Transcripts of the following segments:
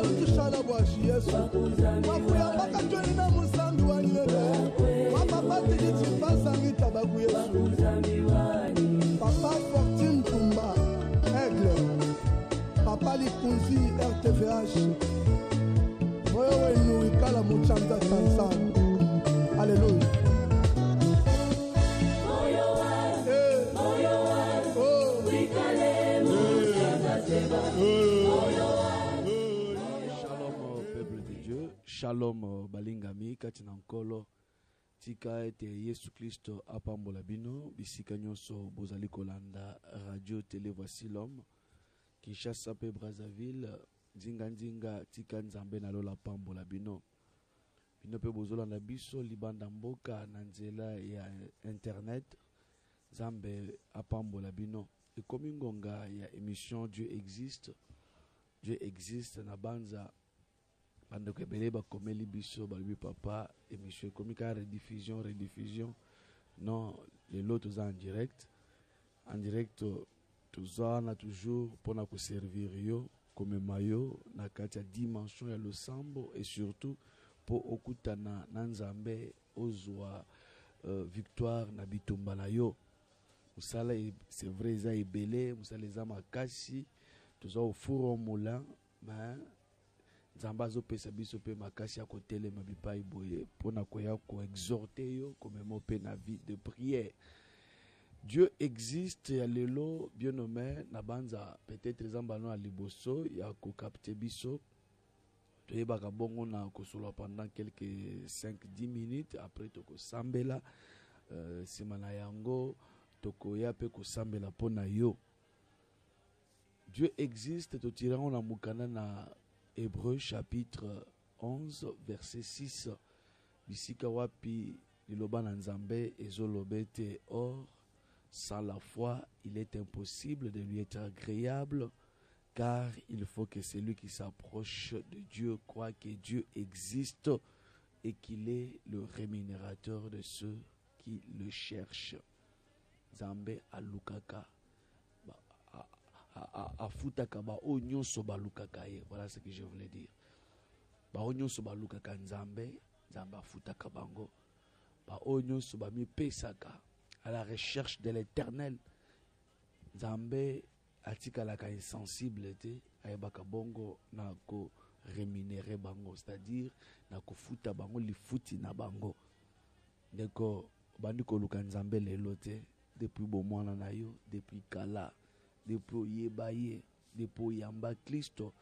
tushala bwashi Yesu wakuyambaka tweli na musambi wa nyele wapapa tikitipasa ngitabaku Yesu Papa Fortune Tumba Aigle Papa Likunzi RTVH wewe ni ikala muchanda Tanzania Alléluia Shalom peuple de Dieu, shalom balingami katina nkolo tika ete Yesu Kristo apambola bino bisika nyonso bozali kolanda radio télé voici l'homme Kinshasa pe Brazzaville nzinga tika nzambe na lola pambola bino bino pe bozolanda biso libanda mboka na nzela ya internet nzambe apambola bino ekomi ngonga ya émission Dieu existe na banza bandeko ebele bakomeli biso balobi papa émission ekomi ka rediffusion non lelo toza en direct toza wana toujours mpona koservir yo komema yo na kati ya dimension ya losambo et surtout mpo okutana na nzambe ozwa victoire na bitumba na yo musala c'est vrai eza ebele musala eza makasi toza au four au moulin mais nzambe azopesa biso mpe makasi ya kotelema bipai boye mpona koya koexhorte yo komema mpe na vie de prière. Dieu existe ya lelo bien nommé na banza peut-être eza mbano ya liboso ya kokapte biso toyebaka bongo na kosolola pendant quelques 5-10 minutes après tokosambela nsima na yango tokoya mpe kosambela mpo na yo. Dieu existe totirango na mukana na Hébreu chapitre 11 verset 6 bisika wapi liloba na nzambe ezolobete or sans la foi il est impossible de lui être agréable car il faut que celui qui s'approche de Dieu croit que Dieu existe et qu'il est le rémunérateur de ceux qui le cherchent. Nzambe alukaka afutaka ba onyo so balukaka ye. Voilà ce que je voulais dire. Ba onyo so balukaka nzambe afutaka bango. Ba onyo so ba mi pesaka à la recherche de l'éternel. Nzambe atikalaka insensible te ayebaka bongo na ko rémunérer bango, c'est-à-dire na ko futa bango lifuti na bango. Ndeko bandi ko luka nzambe lelo te depuis bomwana na yo depuis kala depuis yebaye depuis yamba Kristo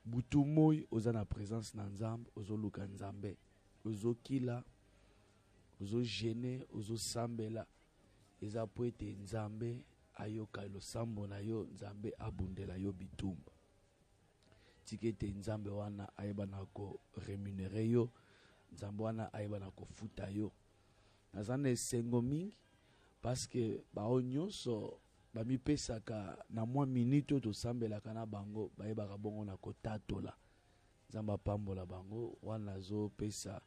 butu moy oza na présence na nzambe ozo luka nzambe ozo kila ozo gêner ozo sambela eza po ete nzambe ayoka losambo na yo nzambe abundela yo bitumba tikete nzambe wana ayeba na ko rémunérer yo nzambe wana ayeba na ko futa yo nazana esengo mingi parce que bao nyonso bamipesaka na mwa minute tosambelaka na bango bayebaka bongo na kotatola nzambe apambola bango wana azopesa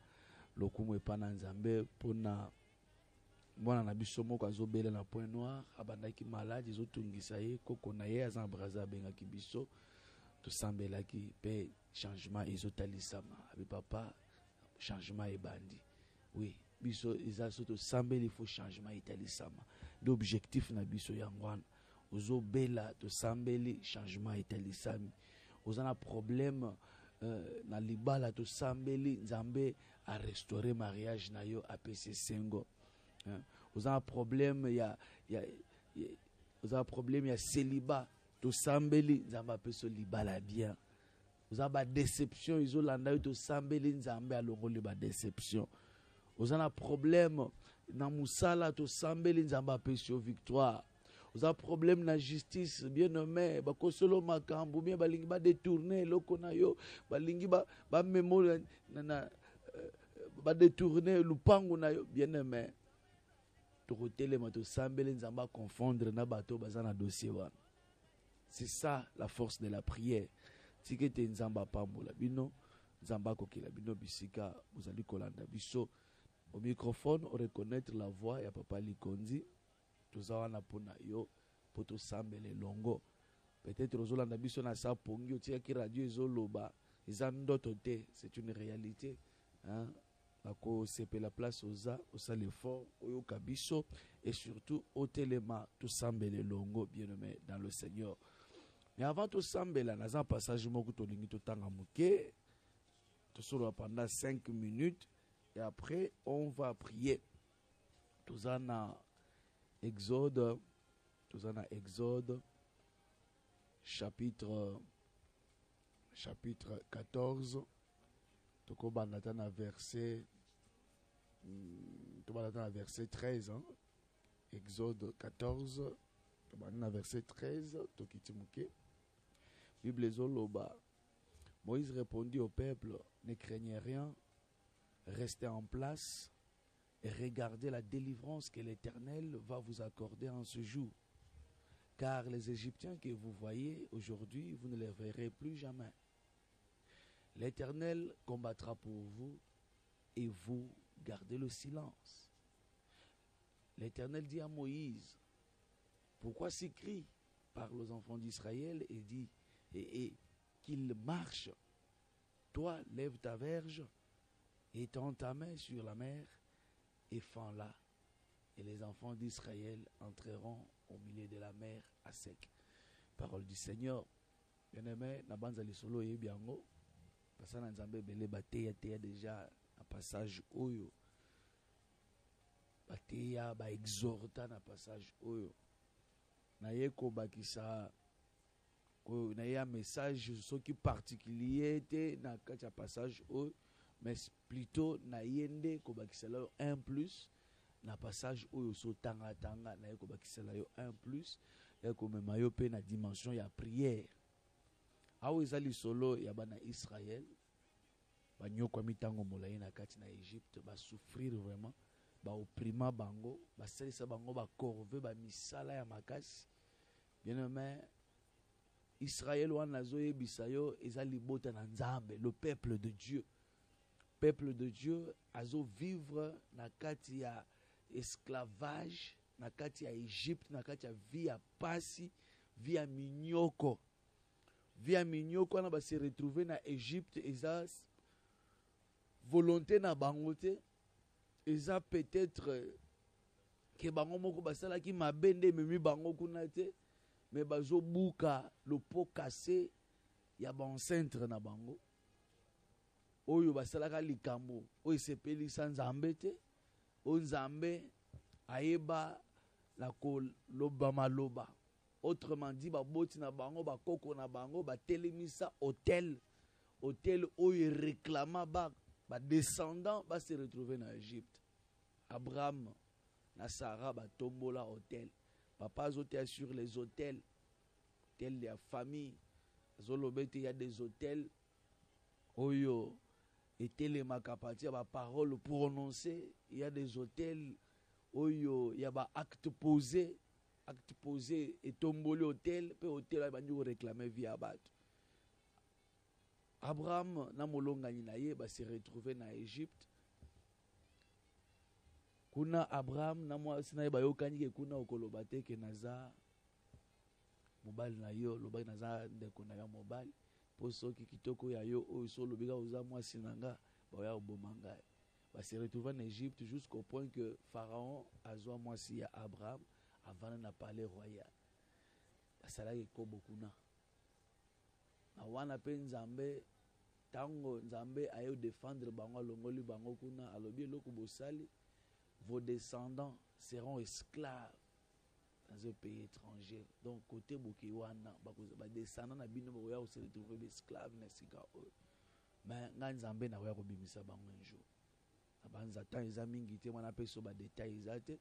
lokumu epa na nzambe mpona mwana na biso moko azobela na point noir abandaki malade ezotungisa ye koko na ye aza na braza abengaki biso tosambelaki mpe changement ezotalisama abi papa changement ebandi oui biso eza so tosambeli il faut changement etalisama l'objectif na biso yango wana ozobela tosambeli changement etalisami oza na problème na libala tosambeli nzambe a restaurer mariage na yo apesi sengo oza na problème ya célibat tosambeli nzambe apesi libala bien oza ba déception ezolanda yo tosambeli nzambe alongoli ba déception oza na problème na musala tosambeli nzambe apesi yo victoire oza problème na justice bien nommé bakosolo makambo bien balingi ba détourner eloko na yo balingi ba mémoire na ba détourner lupango na yo bien nommé tokotelema tosambeli nzambe confondre na bato baza na dossier wana. C'est ça la force de la prière. Tikete nzamba pambola bino, nzamba kokila bino bisika, bozali kolanda biso. Au microphone, on reconnaître la voix ya Papa Likonzi. Tozawana pona yo, poto sambele longo. Peut-être ozolanda biso na sa pongi otiaki radio ezoloba eza ndoto te, c'est une réalité. Hein? Ako sepe la place oza osa l'effort oyoka biso et surtout au telema tout sambele longo bien-aimé dans le Seigneur. Mais avant tout sambela naza passage moko tolingi totanga muke to solo pendant 5 minutes et après on va prier. Tozana Exode chapitre 14 tokobanda na verset 13 hein? Exode 14 tobanda verset 13 tokitimuke. Bible zoloba Moïse répondit au peuple, ne craignez rien, restez en place et regardez la délivrance que l'Éternel va vous accorder en ce jour. Car les Égyptiens que vous voyez aujourd'hui, vous ne les verrez plus jamais. L'Éternel combattra pour vous et vous gardez le silence. L'Éternel dit à Moïse, pourquoi s'écrie par les enfants d'Israël et dit et qu'ils marchent. Toi, lève ta verge et tends ta main sur la mer et fends-la. Et les enfants d'Israël entreront au milieu de la mer à sec. Parole du Seigneur. Bien-aimé, nabanza lisolo yebiango. Parce que nzambe belé bateya déjà un passage oyo. Bateya ba exhorta na passage oyo. Na yeko bakisa oyo na ya message ce qui particulier était na kacha passage oyo, mais plutôt na yende ko bakisa la 1 plus na passage oyo so tanga tanga na yeko bakisa la yo 1 plus ya ko mema yo pe na dimension ya prière. Awo ezali solo ya bana Israël banyoko mitango molai na kati na Égypte ba souffrir vraiment ba opprimé bango ba salisa bango ba corvée ba misala ya makasi. Bien-aimé, Israël wana zoye bisayo ezali bota na Nzambe, le peuple de Dieu. Peuple de Dieu azo vivre na kati ya esclavage, na kati ya Égypte, na kati ya vie ya pasi, vie ya minyoko. Vie ya minyoko na ba se retrouver na Égypte eza volonté na bango te. Eza peut-être que bango moko basala ki mabende memi bango kuna te. Mais bazo buka le pot cassé ya ba enceinte na bango. Oyo basalaka likambo oyo sepelisa Nzambe te. O Nzambe ayeba la koloba maloba. Autrement dit ba boti na bango ba koko na bango ba telemisa hôtel oyo réclama ba descendants ba se retrouver na Égypte. Abraham na Sarah ba tombola hôtel. Papa zoté sur les hôtels, tels la famille. Zolobete, il y a des hôtels. Oyo, et les makapati, il y a des paroles prononcées. Il y a des hôtels. Oyo, il y a des actes posés. Actes posés et tomboli hôtel. Puis hôtel, il y a réclamé via bat. Abraham, na molonga ninaye, se retrouvé na Égypte. Kuna Abraham na mwasi na ba yokani ke kuna okoloba te ke naza mobile na yo loba naza ndeko na yo mobile po soki kitoko ya yo oyo so lobika oza mwasi nanga ba ya obomanga ba se retrouver en Égypte jusqu'au point que Pharaon azwa mwasi ya Abraham avant na palais royal basala ko bokuna na wana pe Nzambe tango Nzambe ayo défendre bango longoli bango kuna alobi eloko bosali. Vos descendants seront esclaves dans un pays étranger. Donc, côté Bokiwana, les descendants na bino boya se retrouver esclaves na sika oyo. Mais nganzambe na waya ko bimisa bango un jour. Abanza tan ezamingi te mwana pe so ba détails ezate.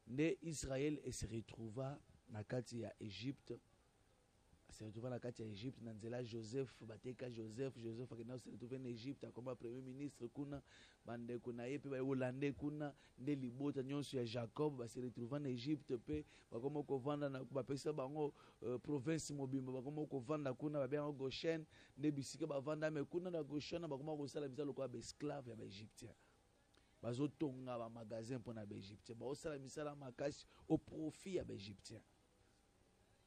Nde Israël se retrouva na kati ya Égypte. Se retrouva na kati ya Égypte na nzela Joseph bateka Joseph akena se retrouver en Égypte comme premier ministre kuna bande kuna yepe ba Hollandais kuna nde libota nyonso ya Jacob ba se retrouver en Égypte pe bakoma ko vanda na ba pesa bango province mobimba bakoma ko vanda kuna ba bien Goshen nde bisika ba vanda me kuna na Goshen bakoma ko sala misala ko ba esclave ya ba Égyptien bazo tonga ba magasin pour na ba Égyptien ba osala misala makasi au profit ya ba Égyptien.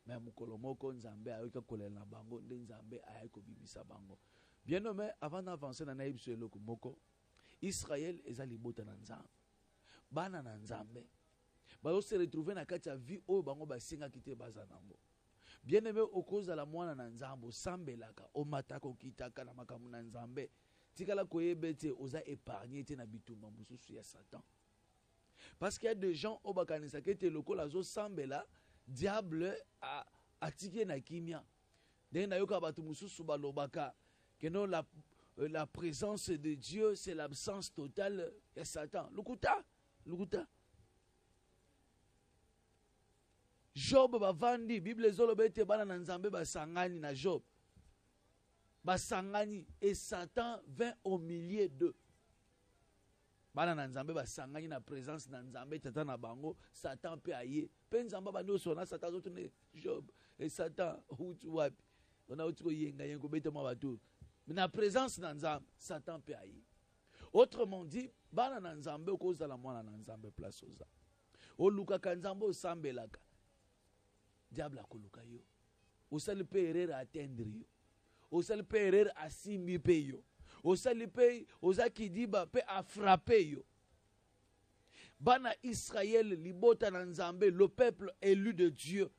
mais mukolo moko nzambe ayoka kolela na bango nde nzambe ayako bibisa bango. Bien nommé, avant d'avancer dans naïb sur le moko, Israël est libota na nzambe. Bana na nzambe. Ba se retrouver na kati ya vie o bango ba singa kite bazanango. Bien aimé au cause de la mwana na nzambe sambelaka o matako kitaka na makamu na nzambe. Tikala koyebete oza épargné te na bitumba mususu ya Satan. Parce qu'il y a des gens au bakanisa kete lokola zo sambela diable a atike na kimia. Dès na yoka batu mususu balobaka que non la présence de Dieu c'est l'absence totale de Satan. Lukuta. Job bavandi Bible zolobete bana na nzambe basangani na Job. Basangani et Satan vint au milieu d'eux. Bana na nzambe basangani na présence na nzambe tata na bango Satan pe aye. Pe nzamba bando sona Satan zotune Job et Satan utu wapi. On a utu yenga yengo bete ma batu. Mais na présence na nzambe Satan pe aye. Autrement dit, bana na nzambe okoza la mwana na nzambe place oza. O luka kanzambe osambelaka. Diable akoluka yo. Osali pe erreur atteindre yo. Osali pe erreur asimi pe yo. Osali pe ozaki diba pe a frapper yo. Bana Israël libota na nzambe, le peuple élu de Dieu.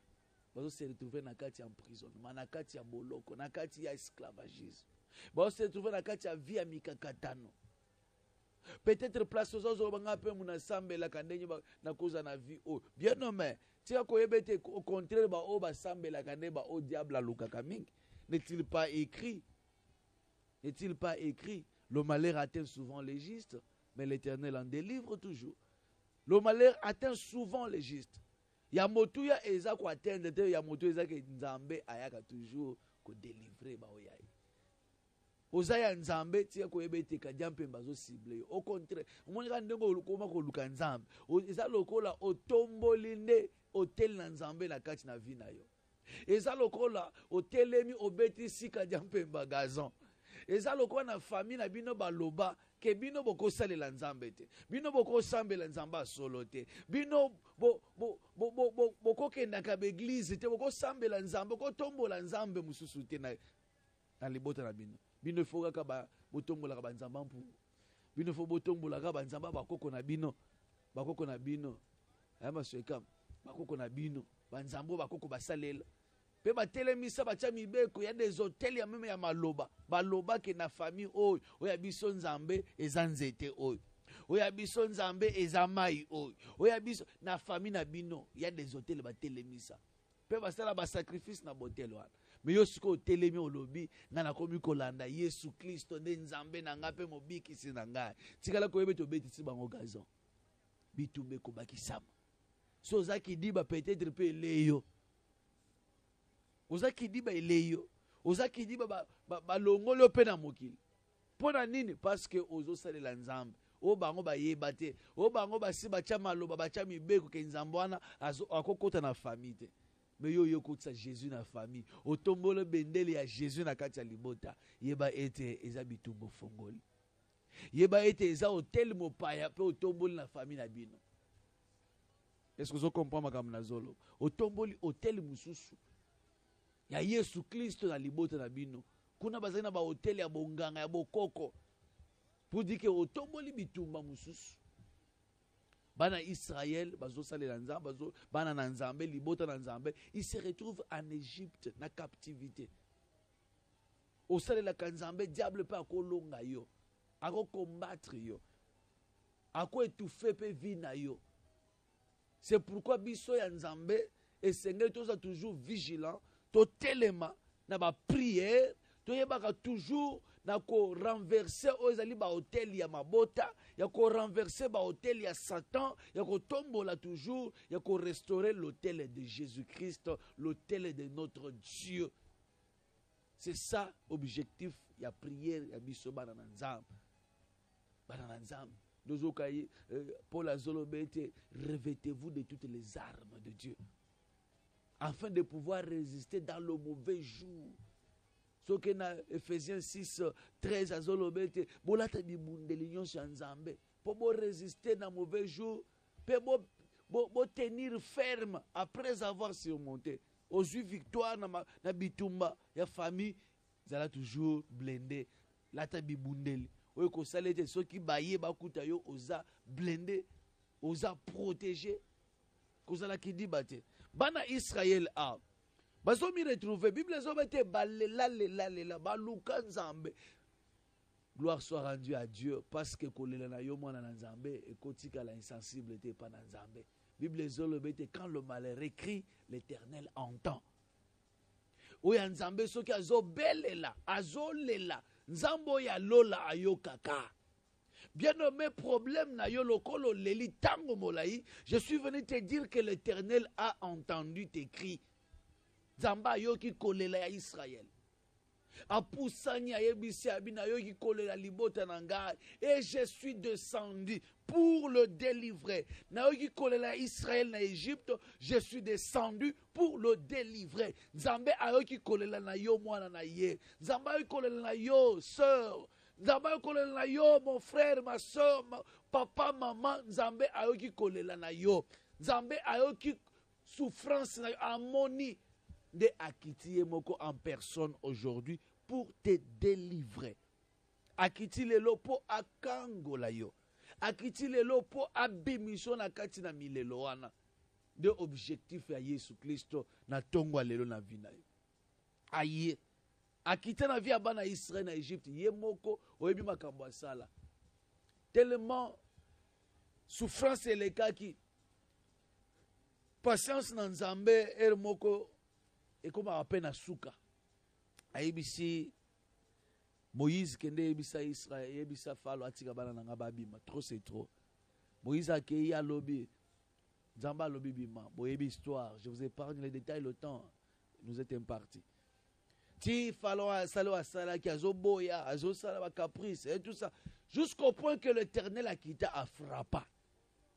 Bazo se retrouver na kati ya emprisonnement, na kati ya boloko, na kati ya esclavagisme. Bazo se retrouver na kati ya vie ya mikakatano. Peut-être place aux autres banga pe muna sambela kandenye na koza na vie o. Bien nommé, tia koyebete au contraire ba o ba sambela kande ba o diable aluka kamingi. N'est-il pas écrit? N'est-il pas écrit? Le malheur atteint souvent les justes, mais l'Éternel en délivre toujours. Le malheur atteint souvent les justes. Ya motu ya eza ko atteindre te ya motu eza ke nzambe ayaka toujours ko délivrer ba o yayi. Ozaya nzambe tia koyebete ka jampe mbazo cible. Au contraire, omoneka ndengo olukoma ko luka nzambe. Eza lokola otomboli nde hotel na nzambe na kati na vie na yo. Eza lokola otelemi obeti sika jampe mbagazon. Eza lokola na famille na bino baloba ke bino boko salela nzambe te. Bino boko sambela nzamba solo te. Bino boko kenda ka église te boko sambela nzambe boko tombola nzambe mususu te na libota na bino. Bino foga ka ba botombola ka banzamba mpu. Bino fo botombola ka banzamba bakoko na bino. Bakoko na bino. Ayama sweka bakoko na bino. Banzambo bakoko basalela. Pe batelemisa bacha mibeko ya des hôtels ya meme ya maloba. Baloba ke na famille oyo. Oya biso nzambe eza nzete oyo. Oya biso nzambe eza mai oyo. Oya biso na famille na bino ya des hôtels batelemisa. Pe basala ba sacrifice na botel wana. Mais yo siko telemi olobi nga na komi kolanda Yesu Kristo nde nzambe na nga pe mobikisi na ngai. Tikala koyebe to betisi bango gazon. Bitumbe ko bakisama. So zaki diba peut-être pe leyo. Ozaki diba eleyo. Ozaki diba balongolo pe na mokili. Pona nini? Parce que ozo salela nzambe. O bango ba yeba te. O bango ba si bacha maloba bacha mibeko ke nzambe wana akokota na famille te. Mais yo kotsa Jésus na famille. Otombolo bendele ya Jésus na kati ya libota. Yeba ete eza bitumbo fongoli. Yeba ete eza hotel mopaya pe otomboli na famille na bino. Est-ce que vous comprenez makambo na zolo? Otomboli hotel mususu. Ya Yesu Kristo na libota na bino. Kuna bazali na ba hotel ya bonganga ya bokoko. Pour dire que otomboli bitumba mususu. Bana Israël, bazo salela nzambe, bazo bana na nzambe, libota na nzambe, il se retrouve en Égypte na captivité. Au salela kanzambe, diable pa akolonga yo, ako combattre yo, ako étouffer pe vie na yo. C'est pourquoi biso ya nzambe et Seigneur toza toujours vigilant, to telema na ba prière, to yebaka toujours na ko renverser ozali ba hotel ya mabota, ya ko renverser ba hotel ya Satan, ya ko tombola toujours, ya ko restaurer l'autel de Jésus-Christ, l'autel de notre Dieu. C'est ça objectif ya prière ya biso bana na nzambe. Bana na nzambe. Paul Azolobete, revêtez-vous de toutes les armes de Dieu, afin de pouvoir résister dans le mauvais jour. Ce que na Ephésiens 6, 13 Azolobete, bolata di bundeli nyonso nzambe, pour résister dans le mauvais jour, pour tenir ferme après avoir surmonté. Ozui victoire na bitumba ya famille zala toujours blindé lata bibundeli oyo kosala ete soki baye bakuta yo oza blindé oza protégé kozala kidiba te bana Israël a bazomi retrouver Bible ezoba te balela baluka nzambe. Gloire soit rendue à Dieu parce que kolela na yo mwana na nzambe ekotika la insensibilité pa na nzambe. Bible ezoba te quand le malheur écrit l'Éternel entend. Oya nzambe soki azobelela azolela nzambo ya lola ayokaka. Bien nommé problème na yo lokolo leli tango molai, je suis venu te dire que l'Éternel a entendu tes cris. Nzamba yoki kolela ya Israël. Apusani ayebisi abina yoki kolela libota na ngai et je suis descendu pour le délivrer. Na yoki kolela Israël na Égypte, je suis descendu pour le délivrer. Nzambe ayoki kolela na yo mwana na ye. Nzamba ayoki kolela na yo sœur. Nzambe ayoki kolela na yo mon frère, ma soeur, papa, maman. Nzambe ayoki kolela na yo. Nzambe ayoki souffrance na yo amoni de akiti moko en personne aujourd'hui pour te délivrer. Akiti lelo po akangola yo. Akiti lelo po abimisho na kati na milelo wana. De objectif ya Yesu Kristo na tongwa lelo na vina yo. Aye. Akita na via bana Israël na Égypte ye moko oyebi makambo asala. Tellement souffrance elekaki. Patience na nzambe er moko et comme appelle na suka ayebisi Moïse kende yebisa Israël yebisa falo atika bana na ngababima trop c'est trop. Moïse akei alobi nzamba alobi bima boyebi histoire, je vous épargne les détails, le temps nous est imparti. Ti falo asalo asala ki azoboya azosala ba caprice et tout ça jusqu'au point que l'Éternel akita a frappa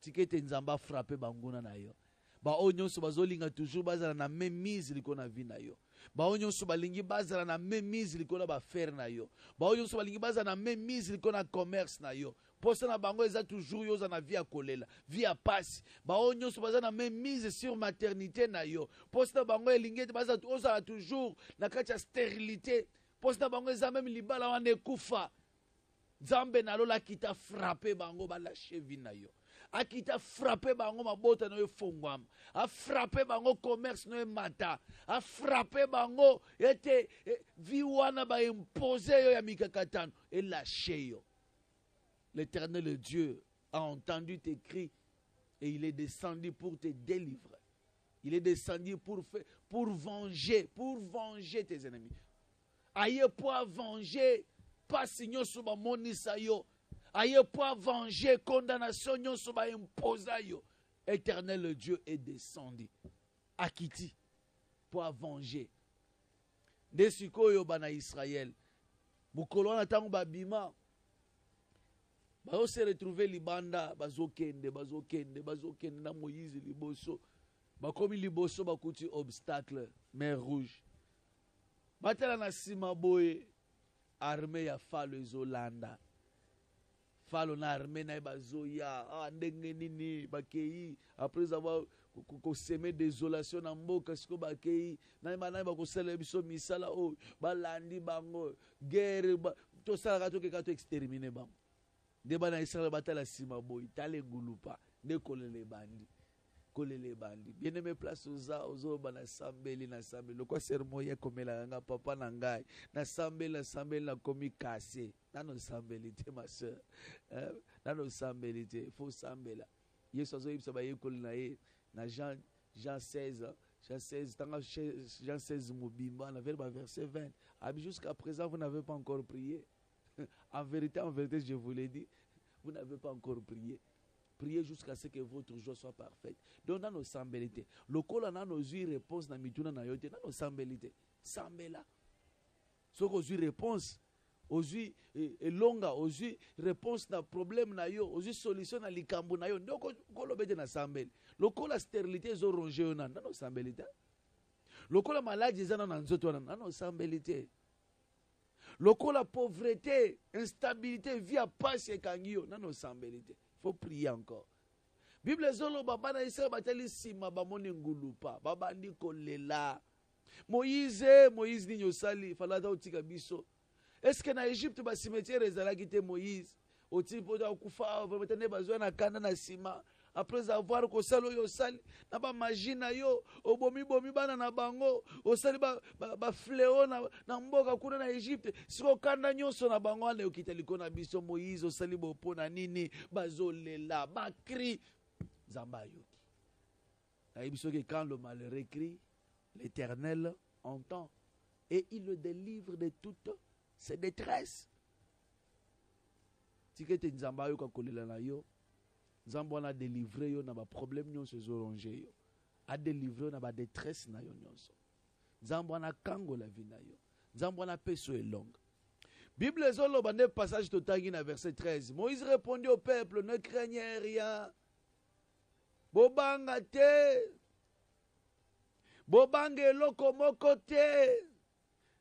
tikete nzamba frappé banguna na yo. Ba onyo so bazolinga toujours bazala na même mise liko na vie na yo. Ba onyo so balingi bazala na même mise liko na ba faire na yo. Ba onyo so balingi bazala na même mise liko na commerce na yo. Posa na bango eza toujours yo za na vie a kolela, vie a passe. Ba onyo so bazala na même mise sur maternité na yo. Posa na bango elingi bazala oza toujours na kati ya stérilité. Posa na bango eza même libala wana kufa. Nzambe na lola kita frapper bango ba lâcher vie na yo. A qui t'a frappé bango mabota no fongwam, a frappé bango commerce no mata, a frappé bango ete viwana ba imposer yo ya mikakatano et lâché yo. L'Éternel Dieu a entendu tes cris et il est descendu pour te délivrer. Il est descendu pour venger tes ennemis. Aye pour venger pas signon sur ba monisa yo. Aye pour venger condamnation nyon soba imposa yo. Éternel Dieu est descendu. Akiti pour venger. Desiko yo bana Israël. Mukolo na tango babima. Bazo se retrouver libanda bazokende na Moïse liboso. Bakomi liboso bakuti obstacle mer rouge. Batela na sima boye armée ya falo ezolanda. Falo na armée na bazoya ndenge nini bakei après avoir semé désolation na mboka siko bakei na mana bakosala biso misala o balandi bango guerre to sala to ke ka to exterminer bango de bana Israël batala sima boy tale ngulupa de kolele bandi bien aimé place ozo bana sambeli na sambeli le quoi sermo ya komela nga papa na ngai na sambeli na komi cassé nano sambeli te ma sœur nano sambeli te faut sambela yesu azo yibisa ba yekoli na ye na Jean 16 tanga Jean 16 mobimba na verset 20 jusqu'à présent vous n'avez pas encore prié. En vérité je vous l'ai dit, vous n'avez pas encore prié. Priez jusqu'à ce que votre joie soit parfaite. Donc, dans nos sambelités, le col a nos réponse na mituna na yote, dans nos sambelités, sambela. Ce qu'on a réponse, ozui longa, ozui réponse na problème na yo, ozui solution na likambo na yo. Donc, kolo bete na sambeli. Le col a stérilité zo rongé yo nan, dans nos sambelités. Le col a maladie zana nan zoto nan, dans nos sambelités. Le col a pauvreté, instabilité, vie à passe et kangio, dans nos sambelités. Il faut prier encore. Bible zolo bana Israël bateli sima bamoni ngulupa babandi kolela. Moïse ni nyosali falata otika biso. Est-ce que na Égypte ba cimetière ezalaki te Moïse oti poto kufa bametane bazwa na kanda na sima après avoir kosalo yo sali na ba magie na yo obomi bana na bango osali ba fléau na mboka kuna na Égypte siko kanda nyonso na bango ana okita likona biso Moïse osali bopo na nini bazolela bakri Zamba yoki. Que quand le malheureux crie, l'Éternel entend et il le délivre de toutes ses détresses. Si tu es Zamba yoka kolela na yo, Zamba na délivré yo na ba problème nyonso ezorongé yo. A délivré na ba détresse na yo nyonso. Zamba na kango la vie na yo. Zamba na peso est longue. Bible ezolo bande passage totangi na verset 13. Moïse répondit au peuple, ne craignez rien. Bobanga te, bobange eloko moko te,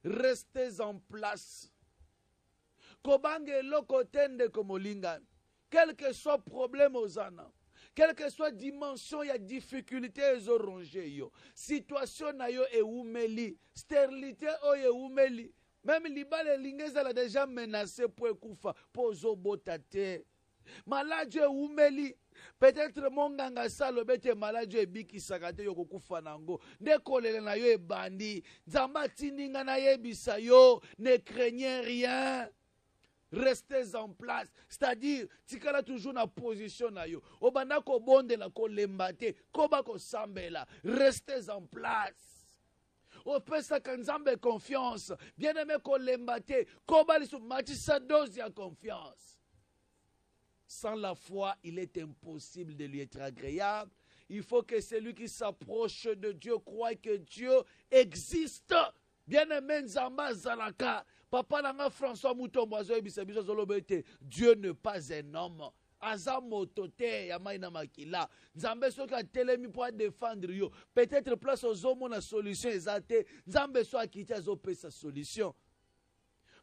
restez en place. Kobange eloko te ndeko molingani. Quel que soit problème ozana, quelle que soit dimension ya difficulté ezorongé yo, situation na yo eumeli, stérilité oyo eumeli, même libale lingeza la déjà menacé pour ekufa, pozo botate. Maladie eumeli. Peut-être mon ganga salo bete maladie ebiki sakate yo kokufa nango. Ne kolele na yo ebandi. Nzamba tininga na yebisa yo. Ne craignez rien. Restez en place. C'est-à-dire, tikala toujours na position na yo. Obanda ko bonde la ko lembate. Koba ko sambela. Restez en place. Au pesa kanzambe confiance. Bien aimé ko lembate. Koba lisu matisa dose ya confiance. Sans la foi, il est impossible de lui être agréable. Il faut que celui qui s'approche de Dieu croie que Dieu existe. Bien-aimé Nzamba Zalaka. Papa Nanga François Moutombo Dieu n'est pas un homme. Azamotote Yamaina Makila. Nzambe soka telemi pour défendre yo. Peut-être place aux hommes la solution exacte. Nzambe soka quitte à sa solution.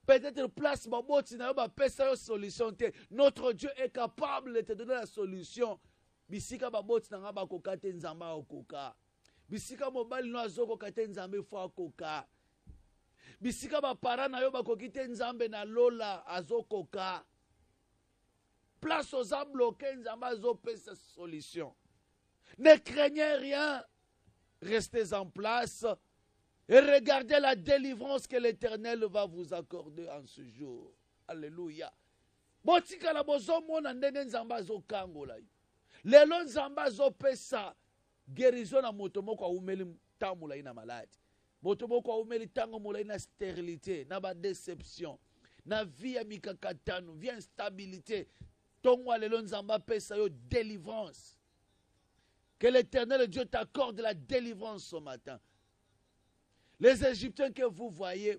Peut-être place baboti na ba pesa yo solution te. Notre Dieu est capable de te donner la solution. Bisika baboti na ba kokate nzamba okoka. Bisika mobali no azoko kate nzambe fo akoka. Bisika ba para na yo ba kokite nzambe na lola azokoka. Place aux a bloqué nzamba azo pesa solution. Ne craignez rien. Restez en place. Et regardez la délivrance que l'Éternel va vous accorder en ce jour. Alléluia. Botika la bozomo na ndenge nzamba zo kangola. Lelo nzamba zo pesa guérison na motomoko a umeli tamula ina malade. Motomoko a umeli tango mula ina stérilité, na ba déception, na vie ya mikakatano, vie instabilité. Tongwa lelo nzamba pesa yo délivrance. Que l'Éternel Dieu t'accorde la délivrance ce matin. Les Égyptiens que vous voyez,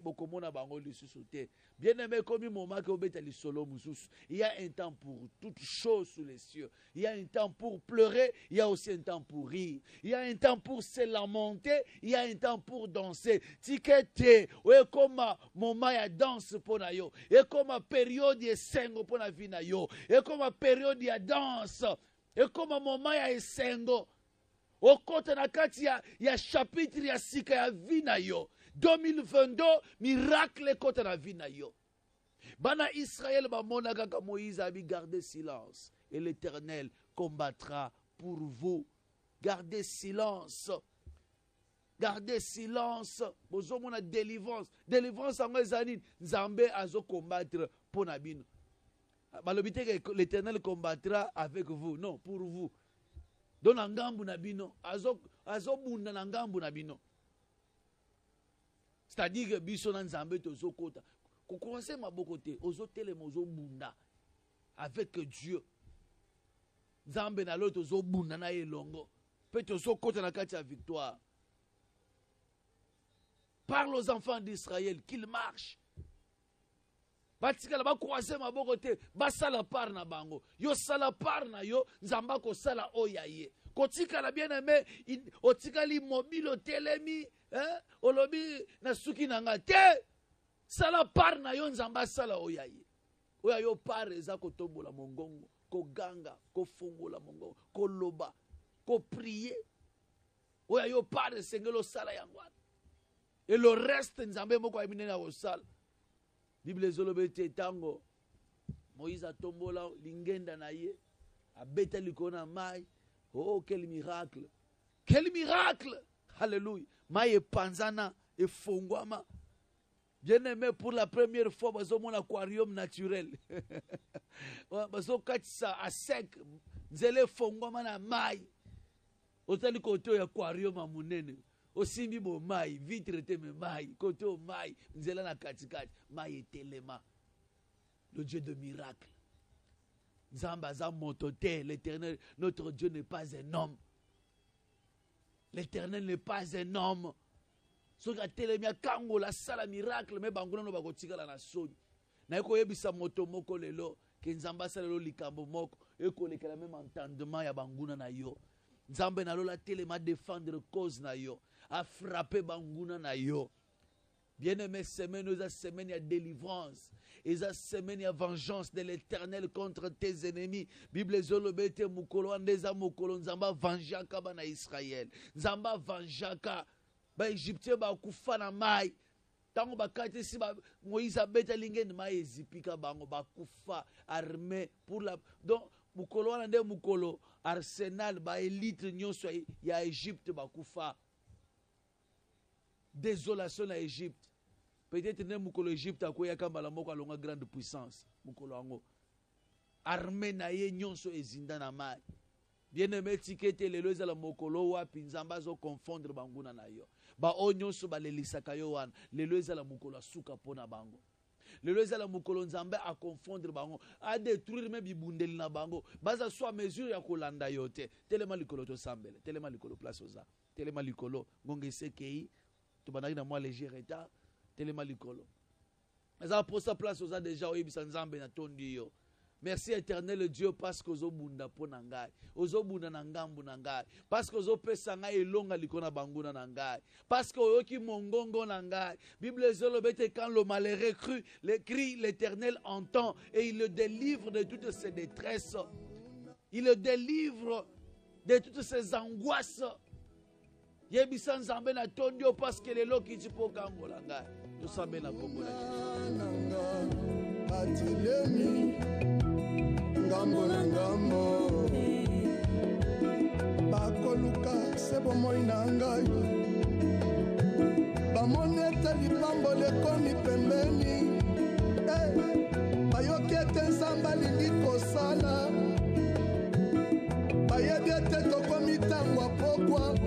bien aimé comme il y a un temps pour toutes choses sous les cieux. Il y a un temps pour pleurer, il y a aussi un temps pour rire. Il y a un temps pour se lamenter, il y a un temps pour danser. Tikete, et comme moment ya danse pour na yo, et comme période ya sengo pour na vie na yo, et comme période ya danse, et comme moment ya sengo. Au côté na kati ya chapitre ya sika ya vie na yo 2022 miracle côté na vie na yo bana Israël ba mona kaka Moïse a gardé silence et l'Éternel combattra pour vous. Gardez silence. Gardez silence. Bozo mona délivrance en ezani Nzambe azo combattre pour na bino. Balobite que l'Éternel combattra avec vous, non, pour vous. Don ngambu na bino azo bunda na ngambu na bino. C'est-à-dire que biso na Nzambe tozo kota ko commencer maboko te ozo telema ozo bunda avec Dieu. Nzambe na lo tozo bunda na elongo pe tozo kota na kati ya victoire. Parle aux enfants d'Israël qu'ils marchent. Batikala ba croiser maboko te basala par na bango yo sala par na yo Nzamba ko sala oyaye kotikala bien aimé otikali mobile telemi olobi na suki nanga te sala par na yo Nzamba sala oyaye oya yo par eza ko tombola mongongo koganga, kofongola mongo, koloba, ko prier. Oya yo padre sengelo sala yangwana. Et le reste nzambe moko ayimine na osala. Bible zolobe te tango Moïse atombola lingenda na ye, abeta likona mai. Oh, quel miracle! Quel miracle! Alléluia! Mai panzana et fongwama. Bien aimé, pour la première fois, bazo mon aquarium naturel. Bazo katisa à sec, nzele fongwama na mai. Otali koto ya aquarium a munene. Osimbi bo mai, vitre te me mai, koto mai, nzela na katikati, mai etelema. Le Dieu de miracle. Zambaza montoté, l'Éternel, notre Dieu n'est pas un homme. L'Éternel n'est pas un homme. Soka telemia kango la sala miracle me banguna no bakotika la nasoni. Na eko yebisa moto moko lelo ke nzamba sala lelo likambo moko eko lekela même entendement ya banguna na yo. Nzambe na lola telema défendre cause na yo, a frapper banguna na yo. Bien-aimé, semaine nous semaine ya délivrance. Eza semaine ya vengeance de l'Éternel contre tes ennemis. Bible zolobete mukolo andeza mukolo nzamba vanjaka ba na Israël. Nzamba vanjaka ba Égyptien ba kufa na mai. Tango bakati si ba Moïse abeta lingeni mai ezipika bango ba kufa armée pour la donc mukolo ande mukolo arsenal ba élite nyonso ya Égypte ba kufa. Désolation à Égypte. Peut-être que Moukolo Égypte a quoi yakambala moko alonga grande puissance. Moukolo ango. Armée na ye nyonso ezinda na mai. Bien aimé tikete lelo ezala mokolo wapi nzamba zo confondre banguna na yo. Ba o nyonso ba lelisaka yo wana. Lelo ezala mokolo suka pona bango. Lelo ezala mokolo nzambe a confondre bango, a détruire même bibundeli na bango. Baza soit mesure ya kolanda yo te. Telema likolo to sambele, telema likolo place oza. Telema likolo ngonge sekei. Tu banaki na moi léger retard. Telema likolo. Eza pour sa place oza déjà oyebisa nzambe na tondi yo. Merci éternel Dieu parce que ozo bunda po na ngai. Ozo bunda na ngambu na ngai. Parce que ozo pesa ngai elonga likona banguna na ngai. Parce que oyoki mongongo na ngai. Bible zolobete quand le malheureux crie, l'Éternel entend et il le délivre de toutes ses détresses. Il le délivre de toutes ses angoisses. Yebisa nzambe na tondio parce que lelo kiti po kangola ngai. To sambe na kombo na Jésus. Atilemi ngambo na ngambo. Bakoluka sebo moi na ngai. Bamoni ete libambo lekomi pembeni. Bayoki ete nzambe alingi kosala. Bayebi ete tokomi ntango apokwa.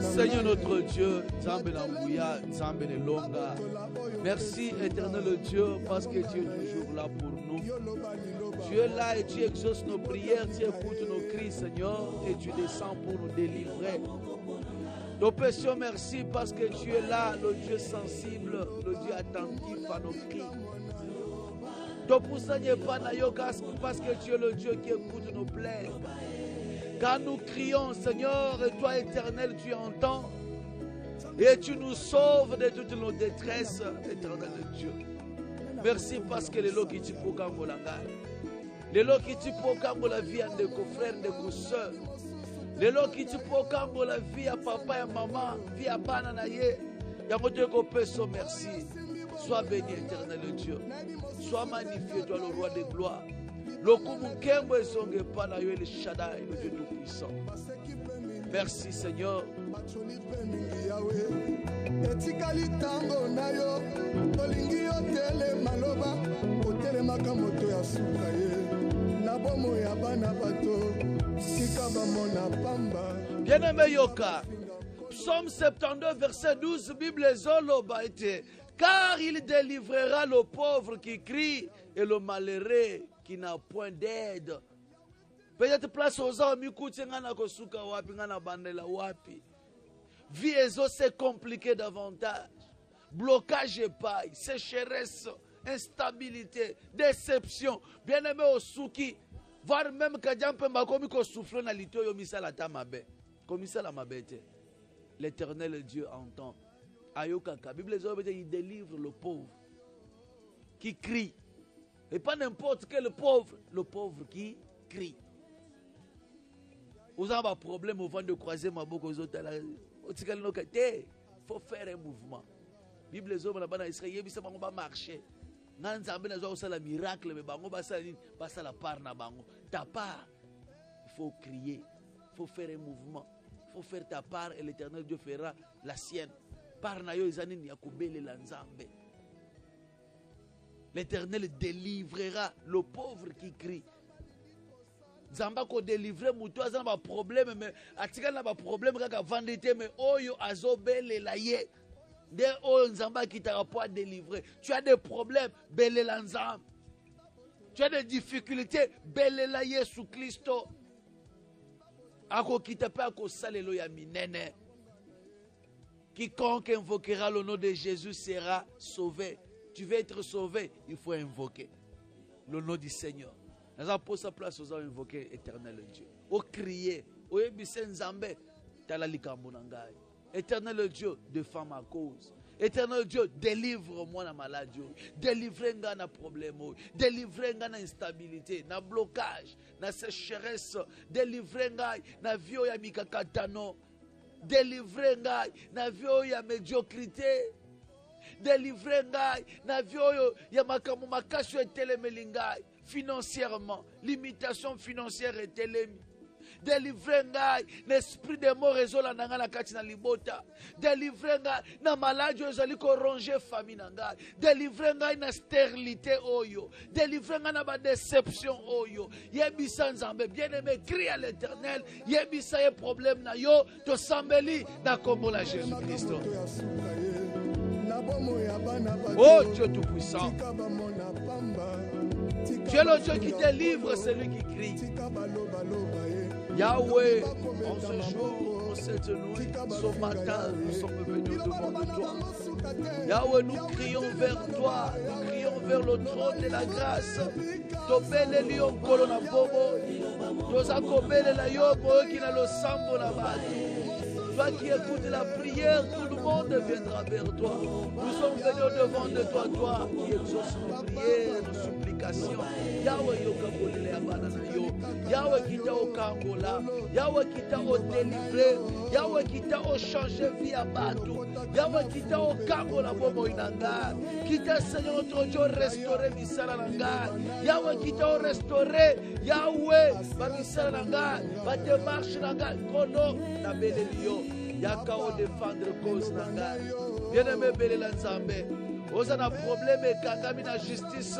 Seigneur notre Dieu, Nzambe na Mouya, Nzambe na Longa. Merci éternel Dieu parce que tu es toujours là pour nous. Tu es là et tu exauces nos prières, tu écoutes nos cris Seigneur et tu descends pour nous délivrer. Nous péchons merci parce que tu es là, le Dieu sensible, le Dieu attentif à nos cris. Parce que tu es le Dieu qui écoute nos plaintes. Quand nous crions, Seigneur, et toi éternel, tu entends et tu nous sauves de toutes nos détresses, éternel Dieu. Merci parce que les lots qui tu proclament la gare, les lots qui tu proclament la vie à des frères, des soeurs, les lots qui tu proclament la vie à papa et maman, vie à bananaye, Yamoteko Peso, merci. Sois béni, éternel Dieu. Sois magnifié, toi, le roi des gloires. Le Kumukembo et Zonge Panayo et le Shaddai, le Dieu Tout-Puissant. Merci, Seigneur. Bien-aimé Yoka, Psaume 72, verset 12, Bible Zolo Baïté. Car il délivrera le pauvre qui crie et le malheureux qui n'a point d'aide. Peut-être place aux hommes, écoutez, ngana kosuka wapi, ngana bandela wapi. Vie ezo c'est compliqué davantage. Blocage et paille, sécheresse, instabilité, déception. Bien-aimé au souki, voire même kadjampe makomi ko souffle na lito yo misala ta mabe. Komisa la mabete. L'Éternel Dieu entend. Ayokaka. Bible il délivre le pauvre qui crie. Et pas n'importe quel pauvre, le pauvre qui crie. Vous avez un problème au vent de croiser ma bouche aux autres. Il faut faire un mouvement. Bible les hommes là-bas, Israël, il va marcher. Nan Zambé n'a pas la miracle, mais bango basa la part na bango. Ta part, il faut crier, il faut faire un mouvement, il faut faire ta part et l'Éternel Dieu fera la sienne. Par na yo izanini yakubele la Nzambe. L'Éternel délivrera le pauvre qui crie. Nzamba ko délivrer muto azana ba problème mais atika na ba problème kaka vandité mais oyo azobele la ye. De oyo Nzamba qui t'a pas délivré. Tu as des problèmes, bele la Nzamba. Tu as des difficultés, bele la Yesu Christo. Ako kita pa ko salelo ya minene. Quiconque invoquera le nom de Jésus sera sauvé. Tu veux être sauvé, il faut invoquer le nom du Seigneur. Nous avons posé sa place aux invoquer éternel Dieu. Au crier, au ébissé Nzambe, talalikambo nangai. Éternel Dieu, défends ma cause. Éternel Dieu, délivre-moi na maladie. Délivre-moi na problème. Délivre-moi na instabilité, na blocage, na sécheresse. Délivre-moi na vie ya mikakatano. Délivre-moi na vie ya médiocrité. Délivre-moi na vie ya makamu makashu etelemelingai. Financièrement, limitation financière etelemi. Délivrez-moi l'esprit de mort résola nanga na kati na libota. Délivrez-moi na maladie ezali ko ronger famille nanga. Délivrez-moi na stérilité oyo. Délivrez-moi na ba déception oyo. Yebisa Nzambe bien-aimé, crie à l'Éternel. Yebisa ye problème na yo to sambeli na kombo la Jésus-Christ. Oh Dieu tout-puissant. Tu es le Dieu qui délivre celui qui crie. Yahweh, en ce jour, en cette nuit, ce matin, nous sommes venus devant de toi. Yahweh, nous crions vers toi, nous crions vers le trône de la grâce. Tobele lion kolona bobo, toza kobele la yobo qui n'a le sambo la base. Toi qui écoutes la prière, tout le monde viendra vers toi. Nous sommes venus devant de toi, toi qui exauces nos prières, nos supplications. Yahweh yokabolele abana na yo. Yahweh qui t'a au Kangola. Yahweh qui t'a au délivré. Yahweh qui t'a au changé vie à Batou. Yahweh qui t'a au Kangola bomo inanga. Qui t'a Seigneur notre Dieu restauré misala nanga. Yahweh qui t'a restauré. Yahweh ba misala nanga. Ba démarche nanga. Kono na belelio. Yaka o défendre cause nanga. Bien-aimé Belela Nzambe. Ozana problème et kangami na justice.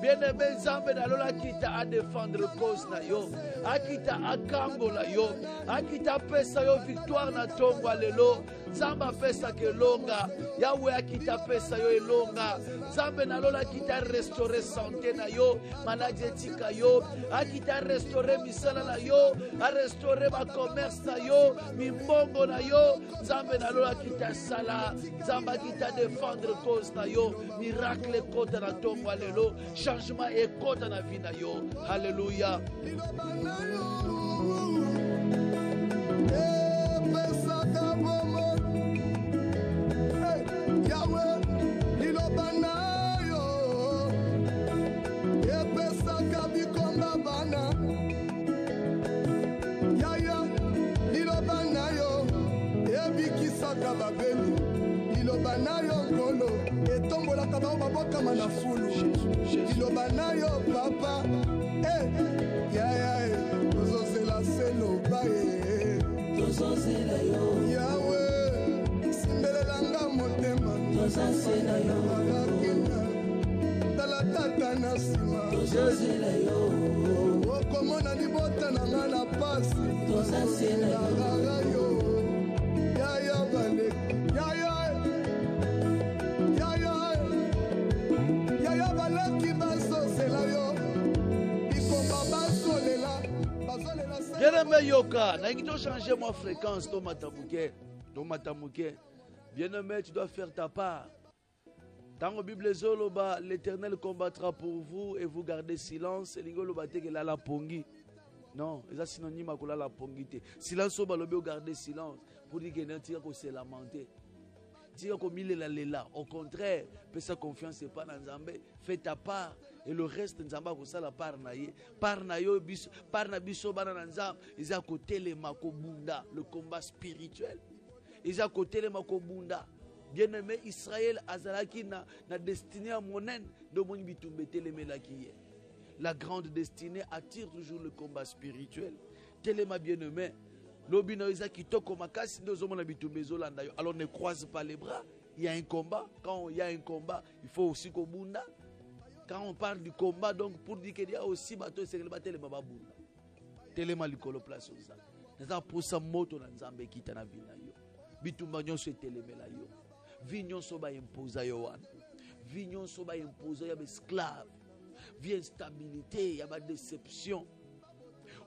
Bien-aimé Nzambe na lola kita a défendre cause na yo. Akita akango la yo. Akita pesa yo victoire na tongo lelo. Nzamba pesa ke longa. Yahweh akita pesa yo elonga. Nzambe na lola kita restaurer santé na yo. Maladie tika yo. Akita restaurer misala na yo. A restaurer ma commerce na yo. Mimbongo na yo. Nzambe na lola kita sala. Nzamba kita défendre cause na yo. Miracle kota na tongo lelo. Changement et kota na vie na yo. Alléluia. Papa, Yahweh, Simbelanga Motema, Talatata Nasima, Okomona Libota Nana Pasi, Yaya Bale, Yaya Balaki Baso Selayo, Ikomba Baso Lela. Bien-aimé Yoka, n'a pas changé ma fréquence, ton matamouké. Bien-aimé, tu dois faire ta part. Dans la Bible, l'Éternel combattra pour vous et vous gardez silence. Et l'Ingoloba te que la pongi. Non, c'est synonyme à la pongi. Silence au balobi, gardez silence. Pour dire que n'entire que c'est lamenté. tika komilela lela. Au contraire, fais sa confiance et pas dans Nzambe, fais ta part. Et le reste, Nzamba kosala par na ye. Par na yo biso, par na biso bana na Nzambe, ils a côté les makobunda, le combat spirituel. Ils a côté les makobunda. Bien-aimé Israël azalaki na destinée à monen de moni bitumbe telemelaki ye. La grande destinée attire toujours le combat spirituel. Telema bien-aimé, lobina izaki toko makasi ndozo mona bitumbe zolanda yo. Alors ne croise pas les bras. Il y a un combat. Quand il y a un combat, il faut aussi kobunda. Quand on parle du combat, donc pour dire qu'il y a aussi bateau sekeleba telema babunda. Telema likolo place oza. Nza posa moto na Nzambe kita na vina yo. Bitumba nyonso telemela yo. Vignon soba imposa yo wana. Vignon soba imposa ya esclave. Vie instabilité, ya ba déception.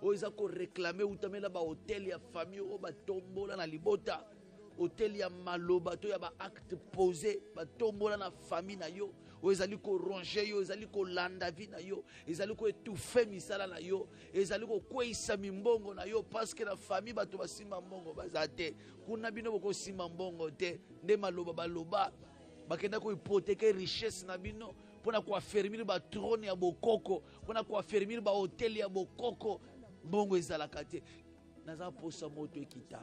Oza ko réclamer utamela ba hôtel ya famille o ba tombola na libota. Hôtel ya maloba to ya ba acte posé, ba tombola na famille na yo. Ezali ko ronger yo, ezali ko landa vi na yo, ezali ko étouffer misala na yo, ezali ko kwesa mimbongo na yo parce que la famille bato basimba mbongo bazate. Kuna bino boko simba mbongo te, nde maloba baloba bakenda ko hypothéquer richesse na bino pona ko affermir ba trône ya bokoko, pona ko affermir ba hôtel ya bokoko, mbongo ezalaka te. Naza posa moto ekita.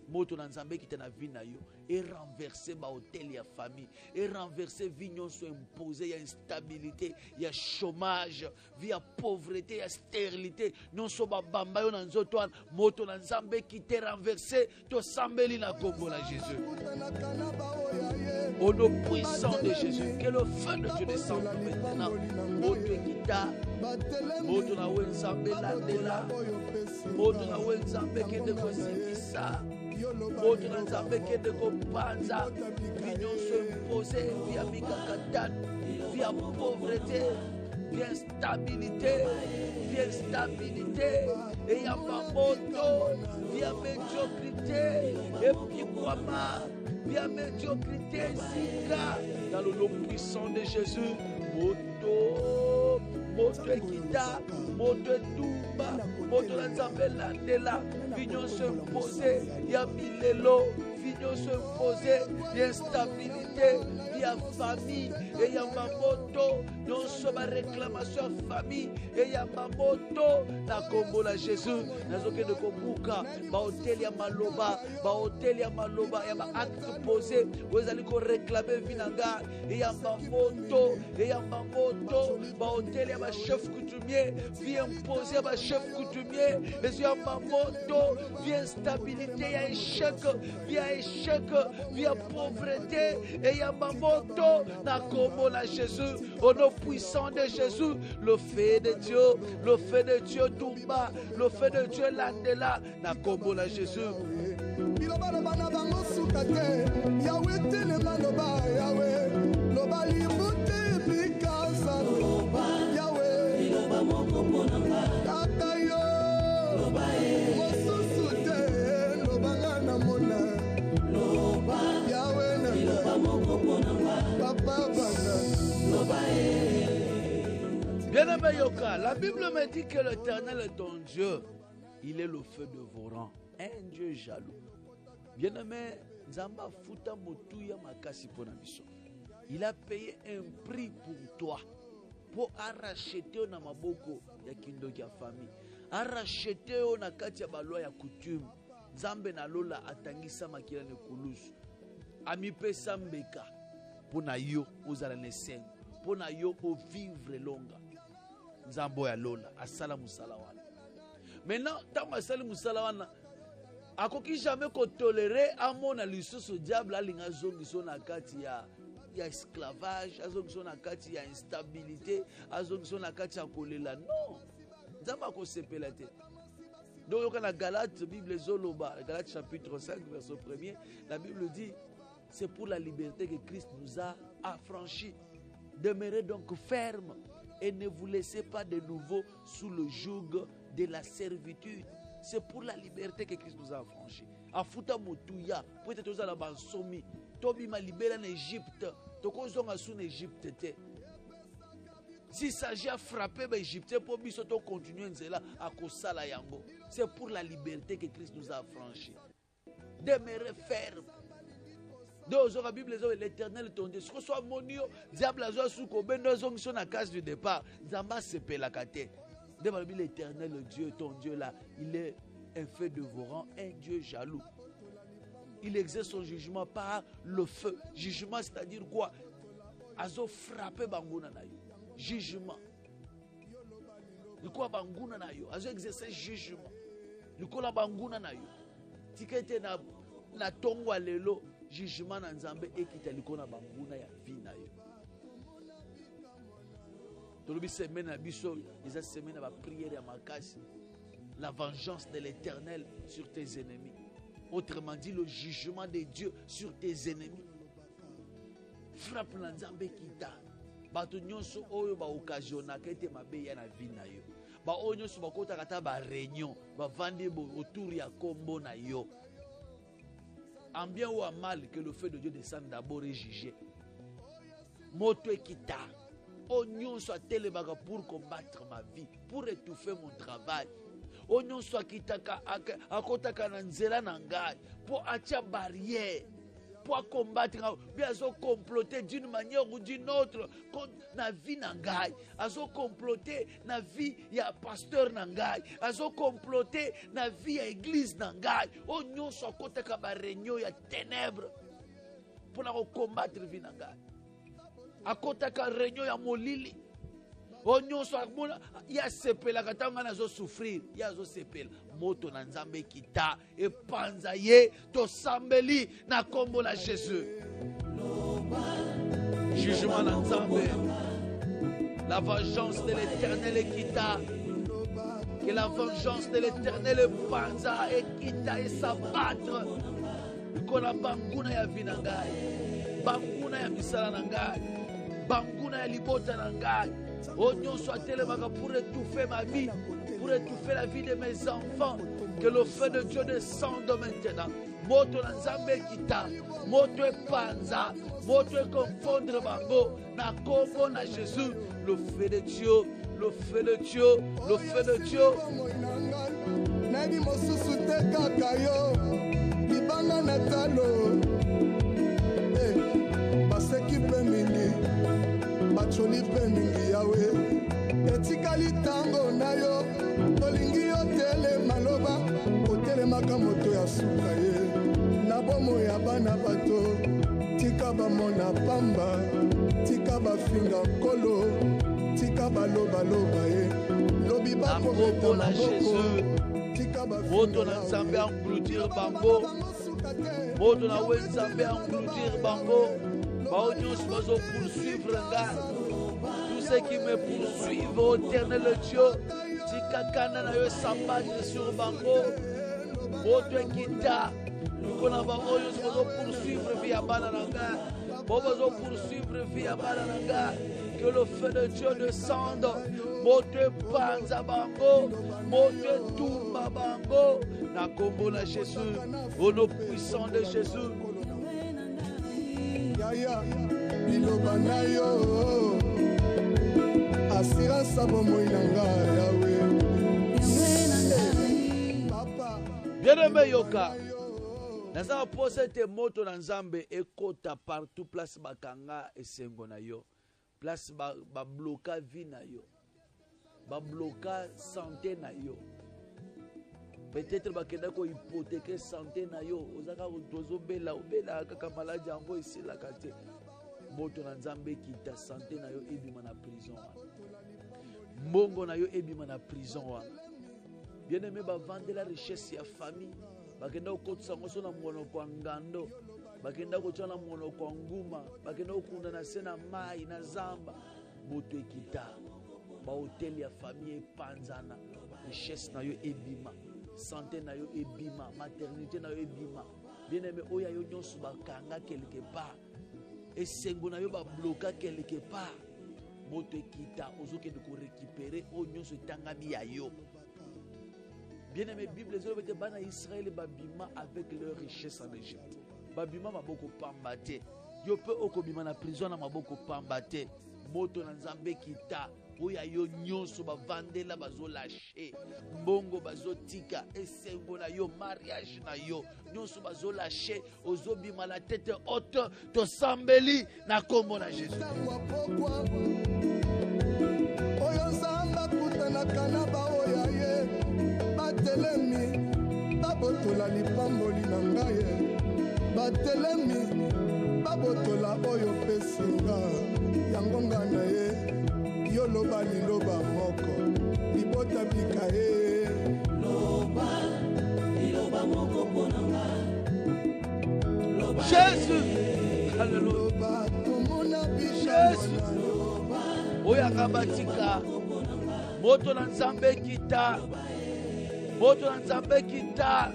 Moto na Nzambe qui na vie na yo et renverser ba hôtel ya famille et renverser vignon so imposé, il y a instabilité, il y a chômage, il y a pauvreté, il y a stérilité, non so ba bamba yo na nzoto moto na Nzambe qui te renverser to sambeli na kombo na Jésus. Au nom puissant de Jésus, que le feu de Dieu descende maintenant. Moto kita, moto na Nzambe la dela, moto na Nzambe kende ko sikisa. Moto na Nzambe kende ko panza, vignon se imposé via mikakatan, via pauvreté, via instabilité, et ya mamoto, via médiocrité, et puis quoi via médiocrité, zika, dans le nom puissant de Jésus, moto, moto ekita, moto etumba, moto na Nzambe landela, vignon se imposé, ya milelo, vignon se imposé, ya instabilité, ya famille, et ya mamoto, non seulement réclamation famille, et ya mamoto, na kombo la Jésus, na zoke de kobuka, ba hôtel ya maloba, ya ba acte posé, vous allez ko réclamer vinanga, et ya mamoto, ba hôtel ya ba chef coutumier, vient imposer ba chef coutumier, et ya mamoto, vient instabilité, ya échec, via pauvreté, et ya mamoto, na kombo la Jésus, au nom puissant de Jésus, le feu de Dieu Tumba, le feu de Dieu Landela, na kombo la Jésus. Bien-aimé Yoka, la Bible me dit que l'Éternel est ton Dieu. Il est le feu de vos rangs, un Dieu jaloux. Bien-aimé, Nzamba futa motuya makasi pona biso. Il a payé un prix pour toi, pour arracher na maboko ya kindoki ya famille, arracher na kati ya balwa ya coutume. Nzambe na lola atangisa makila ne kulusu. Ami pesa mbeka pona yo ozala nesengo, pona yo o vivre longa. Nzambo ya lola asala musala wana. Maintenant, tant asala musala wana, akoki jamais ko tolérer amona lisusu diable alinga zongiso na kati ya esclavage, azongiso na kati ya instabilité, azongiso na kati ya kolela. Non. Nzamba ko sepela te. Donc dans la Galate, Bible zoloba, Galate chapitre 5 verset 1er, la Bible dit c'est pour la liberté que Christ nous a affranchis. Demeurez donc ferme et ne vous laissez pas de nouveau sous le joug de la servitude. C'est pour la liberté que Christ nous a affranchis. Afuta motuya, peut-être aux ala bansomi, tobi ma libéré en Égypte, tokozonga sous Égypte te. S'il s'agit à frapper les Égyptiens pour bisoto continuer à kosala yango, c'est pour la liberté que Christ nous a affranchis. Demeurez ferme. Donc, la Bible dit l'éternel ton Dieu. Ce que soit mon Dieu, diable a joué sous Kobe, nous sommes sur la case du départ. Zamba se paie la kate. Devant la Bible, l'éternel, le Dieu, ton Dieu là, il est un fait dévorant, un Dieu jaloux. Il exerce son jugement par le feu. Jugement, c'est-à-dire quoi? Azo frappé banguna na yo. Jugement. Le quoi banguna na yo? Azo exercer jugement. Le quoi la banguna na yo? Tikete na tongwa lelo. Jugement na nzambe ekita likona banguna ya vie na yo. Tolobi semaine na biso, ils a semaine ba prière ya makasi. La vengeance de l'Éternel sur tes ennemis. Autrement dit, le jugement de Dieu sur tes ennemis. Frappe na nzambe kita. Bato nyonso oyo ba occasiona kete mabe ya na vie na yo. Ba oyo nyonso ba kota kata ba réunion, ba vandi autour ya kombo na yo. En bien ou en mal, que le feu de Dieu descende d'abord et juger. Moto ekita. Oignon soit télébaga pour combattre ma vie, pour étouffer mon travail. Oignon soit kitaka akotaka na nzela na ngai, pour atia barrière, pour combattre, bien azo comploter d'une manière ou d'une autre contre na vie na ngai, azo comploter na vie ya pasteur na ngai, azo comploter na vie ya église na ngai. Oignon soit kotaka ba réunion ya ténèbres pour la combattre vie na ngai. Akotaka réunion ya molili. Onyo so akmona ya sepela katanga na zo souffrir, ya zo sepela. Moto na nzambe kita e panza ye to sambeli na kombo la Jésus. Jugement na nzambe. La vengeance de l'Éternel est kita. Que la vengeance de l'Éternel panza et kita et s'abattre. Kona banguna ya vinangai. Banguna ya misala nangai. Banguna ya libota nangai. Oignon soit télémaga pour étouffer ma vie, pour étouffer la vie de mes enfants. Que le feu de Dieu descende maintenant. Moto na nzambe kita, moto e panza, moto e confondre bango, na kombo na Jésus. Le feu de Dieu, le feu de Dieu, le feu de Dieu. Nani mosusu te kaka yo, libanga na talo. Baseki pe mingi, bacholi pe mingi yawe. Etikali tango na yo, tolingi yo tele maloba, otele makamoto ya suka ye. Na bomo ya bana bato, tika ba mona pamba, tika ba finga kolo, tika ba loba loba ye. Lobi ba ko na Jésus. Moto na nzambe engloutir bango. Moto na we nzambe engloutir bango. Bao nyonso bazo poursuivre ngai. Tous ceux qui me poursuivent, ô éternel Dieu, tikakana na yo s'abattre sur bango. Moto ekita. Kona ba oyo bazo poursuivre via bana na ngai. Bazo poursuivre via bana na ngai. Que le feu de Dieu descende. Moto panza bango, moto tumba bango. Na kombo na Jésus, au nom puissant de Jésus. Yaya, biloba na yo. Assurance abomoy nanga yawe. Papa. Bien-aimé yoka. Naza pose te moto na nzambe ekota partout place bakanga esengo na yo. Place ba bloka vie na yo. Ba bloka santé na yo. Peut-être bakenda ko hypothéquer santé na yo. Ozaka ozo bela kaka maladie yango esila kate. Moto na nzambe kita santé na yo ebima na prison wana. Mbongo na yo ebima na prison wana. Bien-aimé ba vendre la richesse ya famille. Bakenda okotsa ngoso na mwono kwa ngando. Bakenda kotia na mwono kwa nguma. Bakenda okunda na sena mai na zamba. Moto ekita. Ba hotel ya famille panzana. Richesse na yo ebima. Santé na yo ebima. Maternité na yo ebima. Bien-aimé oya yo nyonso bakanga quelque part. Esengo na yo ba bloka quelque part. Moto ekita ozokende ko récupérer o nyonso etangami ya yo. Bien-aimé, Bible dit que bana Israël babima avec leur richesse en Égypte. Babima maboko pambate. Yo pe okobima na prison na maboko pambate. Moto na nzambe kita oya yo nyonso bavandela bazolashe mbongo bazotika esengo na yo mariage na yo nyonso bazolashe ozobima la tête haute tosambeli na kombo na Jésus. Oyo Nzamba kutanaka na baoya ye batelemi babotola lipamboli na ngai batelemi babotola oyo pesinga yango nga na ye yoloba liloba moko libota bika ye loba liloba moko ponanga Jésus, alléluia. Jésus, oya kabatika moto na Nzambe kita, moto na Nzambe kita,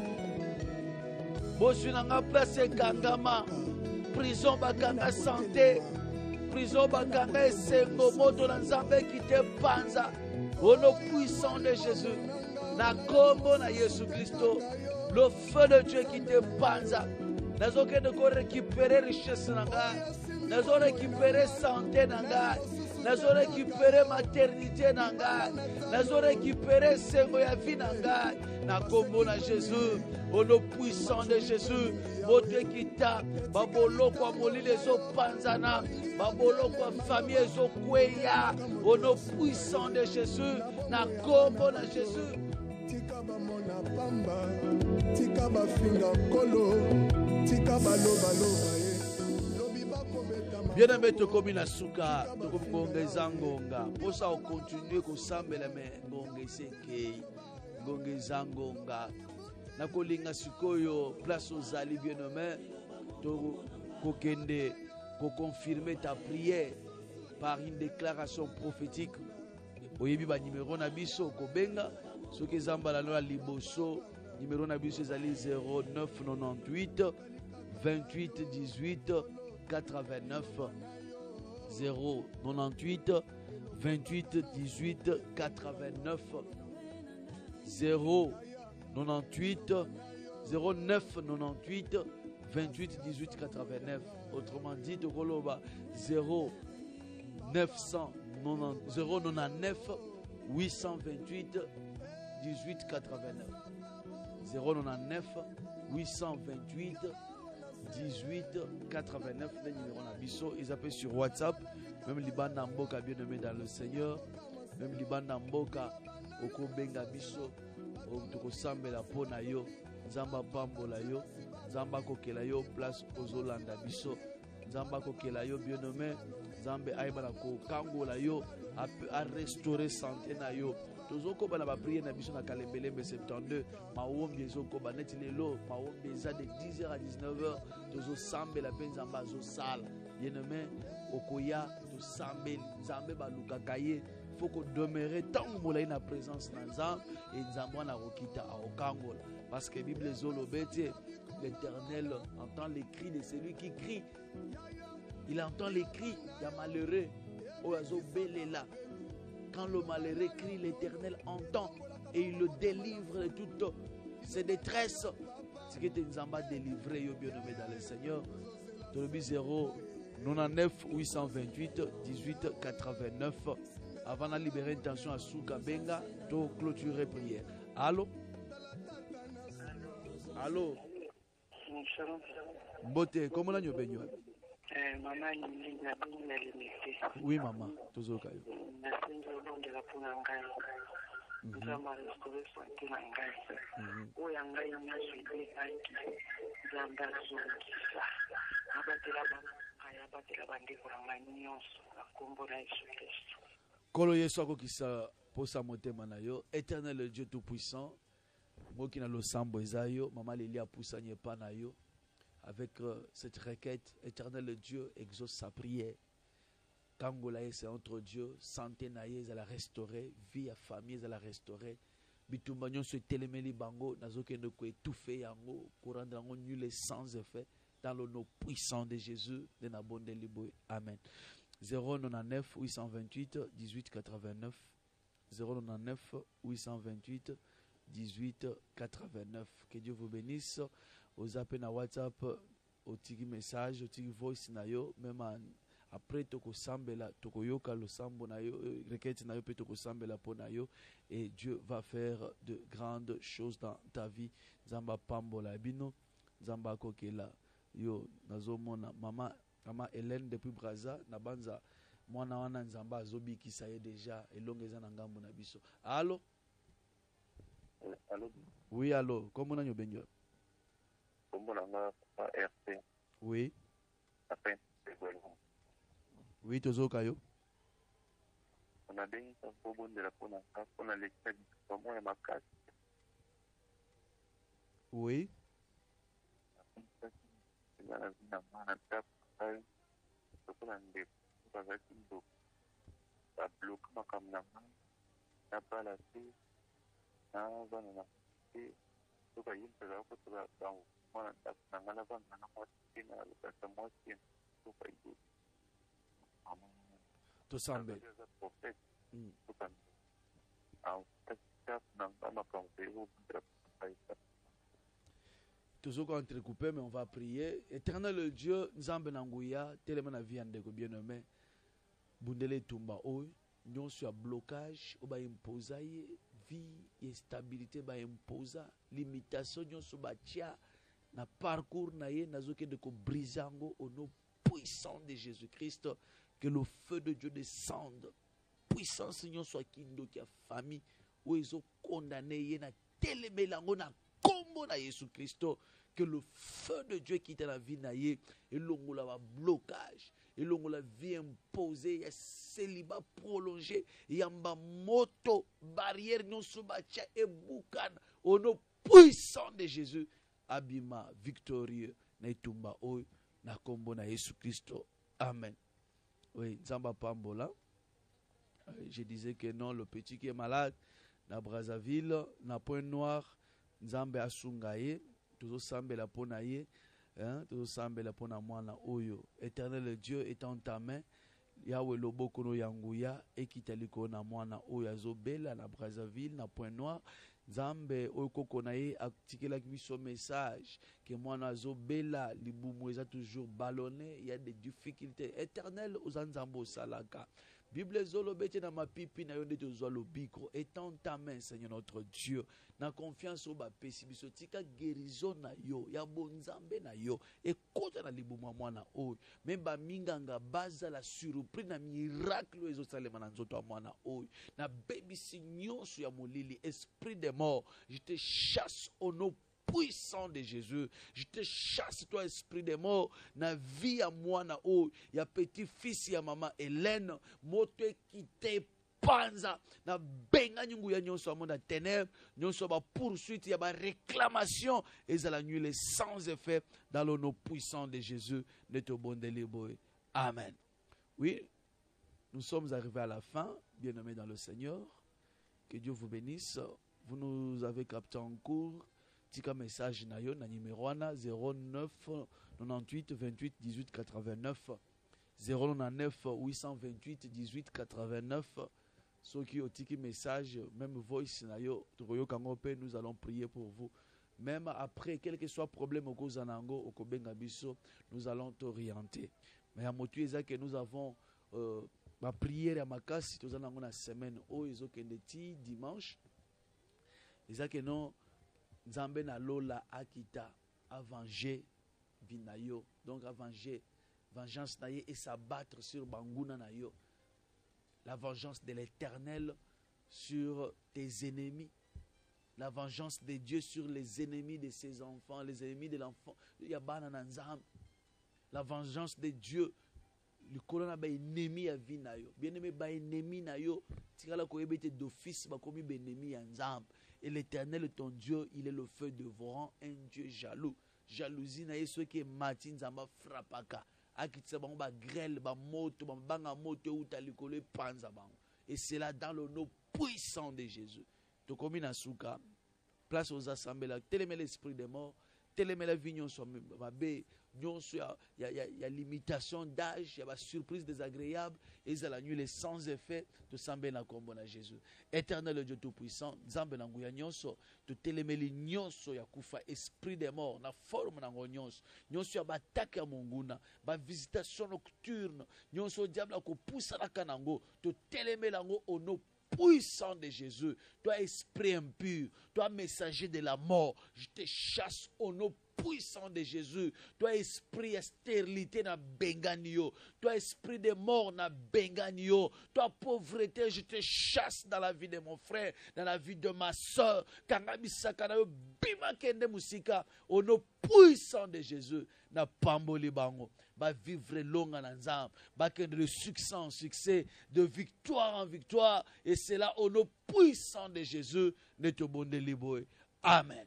bosu nanga place kangama, prison bakanga santé, prison bakanga esengo, moto na Nzambe kite panza, au nom puissant de Jésus, na kombo na Yesu Christo, le feu de Dieu qui te panza, nazo kende ko récupérer richesse nanga, nazo récupérer santé nanga, nazo récupérer maternité nanga, nazo récupérer sengo ya vie nanga, na kombo na Jésus, au nom puissant de Jésus, moto kita, babolo kwa molile zo panzana, babolo kwa famille zo kweya, au nom puissant de Jésus, na kombo na Jésus. Tika bamona pamba, tika bafinga kolo, tika baloba loba ye. Bien-aimé tokomi na suka, tokomi ngonga ezangonga, posa o continuer ko sambela me ngonga eseke, ngonga ezangonga. Na kolinga sikoyo place ozali bien-aimé, to kokende ko confirmer ta prière par une déclaration prophétique. Oyebi ba numéro na biso ko benga, soki ezambala no liboso, numéro na biso ezali 0998 28 18 89 098 28 18 89 098 0998 28 18 89. Autrement dit, Tokoloba 099 828 18 89 099 828 18 89. Les numéros na biso, ils appellent sur WhatsApp. Même Liban Namboka bien-aimé dans le Seigneur. Même Liban Namboka oko benga biso toko sambela pona yo Nzamba pambola yo Nzamba kokela yo place ozolanda biso Nzamba kokela yo bien-aimé Nzambe aibala ko kangola yo a restaurer santé na yo tozoko bana ba prier na biso na Kalembelembe 72 maombi ezoko baneti lelo maombi eza de 10h à 19h tozo sambela pe Nzamba zo sala bien-aimé okoya to sambeli Nzambe baluka kaye faut qu'on demeure tant que na présence na Nzambe et Nzambe na rokita a okangola parce que Bible zolobete l'Éternel entend les cris de celui qui crie. Il entend les cris, il y a malheureux oazo belela. Quand le malheureux crie, l'Éternel entend et il le délivre de toutes ses détresses. Ce qui était Nzamba délivré yo bien-aimé dans le Seigneur. Tolobi 099 828 18 89. Avant de libérer une tension à Souka Benga, de clôturer prière. Allô? Allô? Mbote, comment on a beigné? Maman, oui, maman, toujours caillou. Kolo Yesu akokisa posa motema na yo, Éternel le Dieu tout-puissant, moki na losambo ezayo, mama Lélia poussa nyepa na yo, avec cette requête, Éternel le Dieu exauce sa prière. Kangola c'est entre Dieu, santé na ye, la restaurer, vie à famille, la restaurer. Bitumba nyon se telemeli bango, nazoke ne ko étouffer yango, ko rendre yango nul et sans effet, dans le nom puissant de Jésus, de Nabonde Liboé. Amen. 099 828 18 89 099 828 18 89. Que Dieu vous bénisse. Aux appels à WhatsApp, au tigi message, au tigi voice na yo, même Après toko sambela toko yoka lo sambo na yo requête na yo pe toko sambela po na yo et Dieu va faire de grandes choses dans ta vie. Nzamba pambola bino, nzamba kokela yo nazomona mama Hélène depuis Braza na banza mwana wana nzamba azobikisa ye déjà elongo eza na ngambo na biso. Allô? Allô? Oui, allô. Comment on a benjo? Comment on a RP? Oui. Après, oui, tozoka yo. on a bien un peu de la on a l'extrait comment on a casse. Oui. Tosambe. Toujours entrecoupé, mais on va prier. Éternel Dieu, Nzambe Nanguya, tellement la vie en dégo bien-aimé, Bundele Tumba Oy, nous sur blocage, on va imposer vie et stabilité, va imposer limitation, nous sur batia, na parcours naie, nazoke de ko brisango au nom puissant de Jésus-Christ, que le feu de Dieu descende, puissance nous soit kindo qui a famille, où ils ont condamné, na télémélango na combo na Jésus-Christ, que le feu de Dieu qui est dans la vie naie, et l'ongo la blocage, et l'ongo la vie imposée, et célibat prolongé, et en bas moto, barrière non subacha et boucan, au nom puissant de Jésus, abima victorieux, na itumba oy, na combo na Jésus-Christ. Amen. Oui, Nzamba Pambola. Je disais que non, le petit qui est malade, na Brazzaville, na Pointe-Noire, Nzambe asungaye, toujours sambe la ponaye, toujours sambe la pona mwana oyo. Éternel Dieu est en ta main. Yahweh loboko no yanguya ekitaliko na mwana oyo azobela na Brazzaville na Pointe-Noire. Nzambe oyo koko na ye atikela biso message que mwana azobela libumu eza toujours ballonné, il y a des difficultés. Éternel ozanzambo salaka. Bible zolobete na mapipi na yo nde tozwa lobiko étant ta main Seigneur notre Dieu na confiance au bapesi biso tika guérison na yo ya bonzambe na yo ekota na libumu mwana oyo memba minganga baza la surprise na miracle ezosalema na nzoto ya mwana oyo na bebisi nyonso ya molili esprit de mort je te chasse au nom puissant de Jésus. Je te chasse, toi, esprit de mort, na vie à moi, na o, ya petit-fils, ya maman Hélène, moto qui te panza, na benga nyungu ya nyonso amona ténèbres, nyonso ba poursuite, ya ba réclamation, et ça la nuit les sans effet, dans le nom puissant de Jésus, de te bondeli boy. Amen. Oui, nous sommes arrivés à la fin, bien-aimés dans le Seigneur. Que Dieu vous bénisse. Vous nous avez capté en cours. Tika message na yo na numéro 09 98 28 18 89 099 828 18 89 ceux qui ont tiki message même voice na yo nous allons prier pour vous même après quel que soit problème au kozanango au kobenga biso nous allons t'orienter mais à motu eza que nous avons ma prière à makasi tozanango na semaine o ezokende ti dimanche eza que non Nzambe na lola akita a venger vinayo donc a venger vengeance naye et s'abattre sur banguna nayo la vengeance de l'Éternel sur tes ennemis la vengeance de Dieu sur les ennemis de ses enfants les ennemis de l'enfant yabana na nzambe la vengeance de Dieu le colonna ba ennemi ya vinayo bien aimé ba ennemi nayo tikala ko yebete d'office ba komi ba ennemi ya nzambe. Et l'Éternel, ton Dieu, il est le feu dévorant, un Dieu jaloux. Jalousie, na yeso qui est matin, zamba frappaka. Akitsa bango ba grêle, ba moto, ba banga moto ou talikole panza bango. Et c'est là dans le nom puissant de Jésus. To komi na souka, place aux assemblées là, télémé l'esprit des morts, totelemela vi nyonso mabe nyonso ya limitation d'âge, ya surprise désagréable, ezala nuit les sans effet, tosambe na kombo na Jésus. Éternel Dieu tout-puissant, nzambe na nguya nyonso, totelemeli nyonso ya kufa esprit des morts na forme na nyonso, nyonso ya batake ya monguna, ba visitation nocturne, nyonso diable ko poussa na kanango, totelemela ngo au nom puissant de Jésus. Toi esprit impur, toi messager de la mort, je te chasse au nom puissant de Jésus. Toi esprit de stérilité na benganio, toi esprit de mort na benganio, toi pauvreté, je te chasse dans la vie de mon frère, dans la vie de ma soeur. Kanabisaka na yo bima kende musika au nom puissant de Jésus. Na pamboli bango ba vivre longa na nzambe ba kende de succès en succès, de victoire en victoire, et c'est là au nom puissant de Jésus ne te bonde liboy. Amen.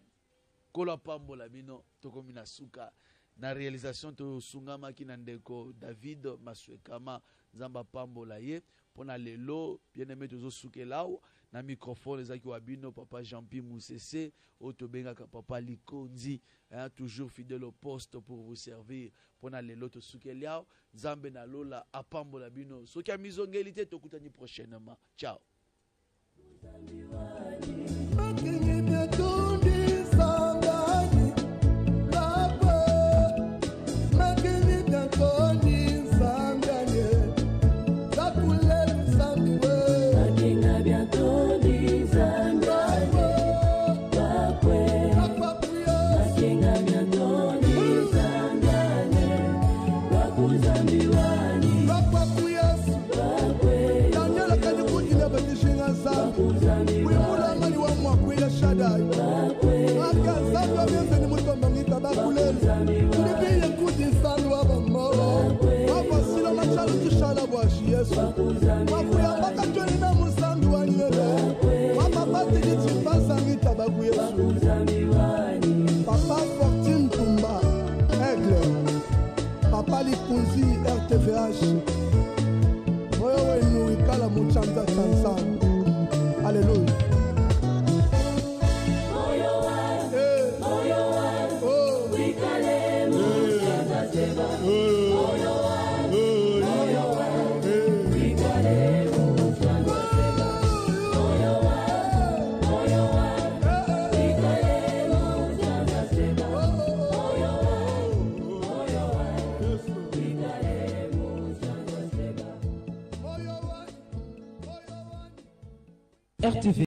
Kola pambola bino tokomi na suka na réalisation to sungama ki na ndeko David Maswekama nzamba pambola ye pona lelo bien-aimé tozo sukelao na microphone ezaki wa bino papa Jean-Pierre Moussese otobengaka papa Likonzi, hein, toujours fidèle au poste pour vous servir pona lelo to sukelao nzambe na lola apambola bino soki ya mizongelité tokutani prochainement. Ciao. Papa Fortune Tumba, Aigle, Papa Likonzi, RTVH, Moyo Nurikala Muchanda Sansan. Alléluia. RTV